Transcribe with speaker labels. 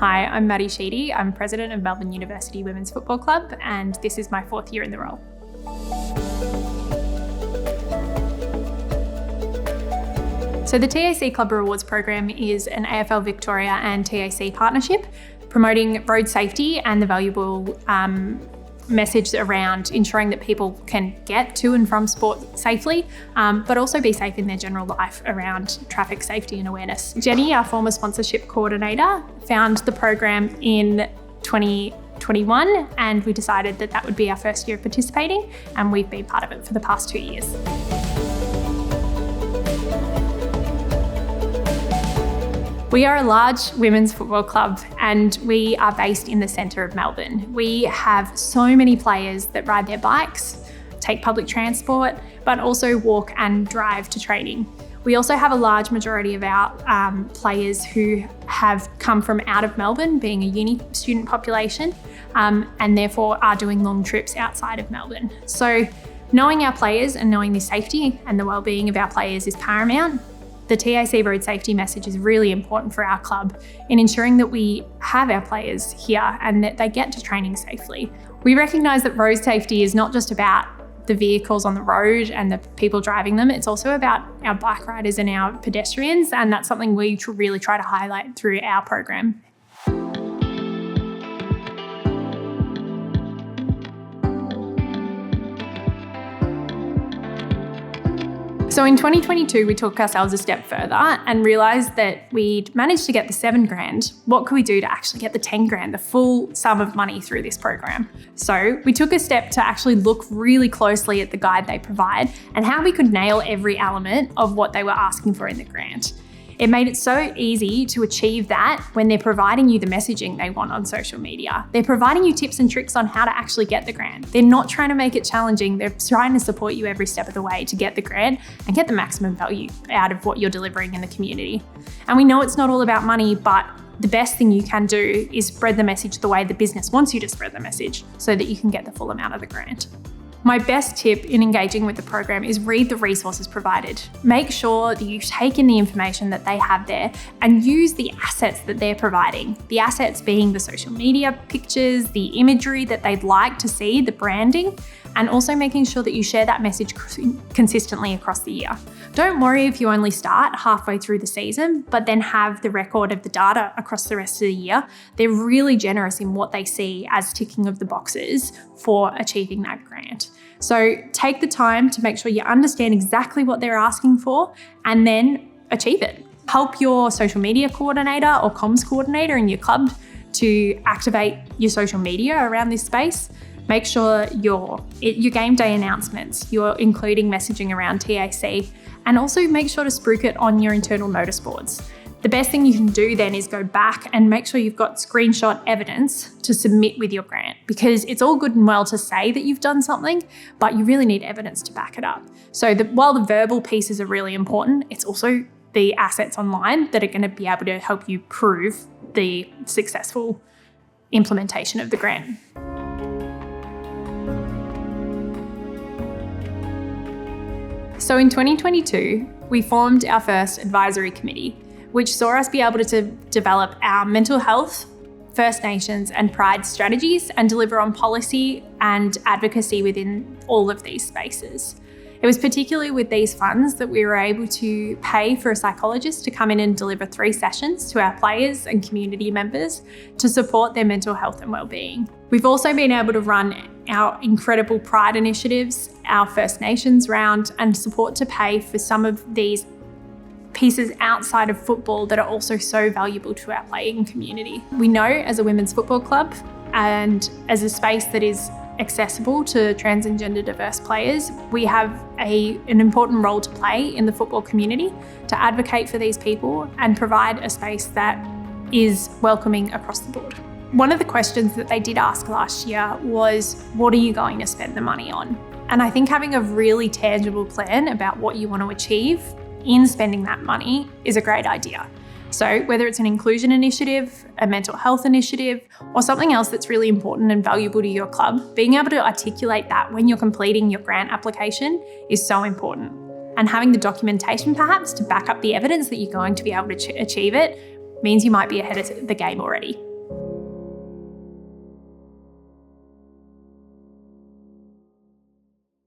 Speaker 1: Hi, I'm Maddie Sheedy. I'm president of Melbourne University Women's Football Club, and this is my 4th year in the role. So the TAC Club Rewards program is an AFL Victoria and TAC partnership promoting road safety and the valuable message around ensuring that people can get to and from sport safely, but also be safe in their general life around traffic safety and awareness. Jenny, our former sponsorship coordinator, found the program in 2021 and we decided that that would be our first year of participating, and we've been part of it for the past 2 years. We are a large women's football club and we are based in the centre of Melbourne. We have so many players that ride their bikes, take public transport, but also walk and drive to training. We also have a large majority of our players who have come from out of Melbourne, being a uni student population, and therefore are doing long trips outside of Melbourne. So knowing our players and knowing the safety and the wellbeing of our players is paramount. The TAC road safety message is really important for our club in ensuring that we have our players here and that they get to training safely. We recognise that road safety is not just about the vehicles on the road and the people driving them, it's also about our bike riders and our pedestrians, and that's something we really try to highlight through our program. So in 2022, we took ourselves a step further and realised that we'd managed to get the $7,000. What could we do to actually get the $10,000, the full sum of money through this program? So we took a step to actually look really closely at the guide they provide and how we could nail every element of what they were asking for in the grant. It made it so easy to achieve that when they're providing you the messaging they want on social media. They're providing you tips and tricks on how to actually get the grant. They're not trying to make it challenging. They're trying to support you every step of the way to get the grant and get the maximum value out of what you're delivering in the community. And we know it's not all about money, but the best thing you can do is spread the message the way the business wants you to spread the message so that you can get the full amount of the grant. My best tip in engaging with the program is read the resources provided. Make sure that you take in the information that they have there and use the assets that they're providing. The assets being the social media pictures, the imagery that they'd like to see, the branding, and also making sure that you share that message consistently across the year. Don't worry if you only start halfway through the season, but then have the record of the data across the rest of the year. They're really generous in what they see as ticking of the boxes for achieving that grant. So take the time to make sure you understand exactly what they're asking for and then achieve it. Help your social media coordinator or comms coordinator in your club to activate your social media around this space. Make sure your game day announcements, you're including messaging around TAC, and also make sure to spruik it on your internal notice boards. The best thing you can do then is go back and make sure you've got screenshot evidence to submit with your grant, because it's all good and well to say that you've done something, but you really need evidence to back it up. So while the verbal pieces are really important, it's also the assets online that are going to be able to help you prove the successful implementation of the grant. So in 2022, we formed our first advisory committee, which saw us be able to develop our mental health, First Nations and Pride strategies and deliver on policy and advocacy within all of these spaces. It was particularly with these funds that we were able to pay for a psychologist to come in and deliver 3 sessions to our players and community members to support their mental health and wellbeing. We've also been able to run our incredible Pride initiatives, our First Nations round, and support to pay for some of these pieces outside of football that are also so valuable to our playing community. We know as a women's football club and as a space that is accessible to trans and gender diverse players, we have an important role to play in the football community to advocate for these people and provide a space that is welcoming across the board. One of the questions that they did ask last year was, what are you going to spend the money on? And I think having a really tangible plan about what you want to achieve in spending that money is a great idea. So whether it's an inclusion initiative, a mental health initiative, or something else that's really important and valuable to your club, being able to articulate that when you're completing your grant application is so important. And having the documentation perhaps to back up the evidence that you're going to be able to achieve it means you might be ahead of the game already.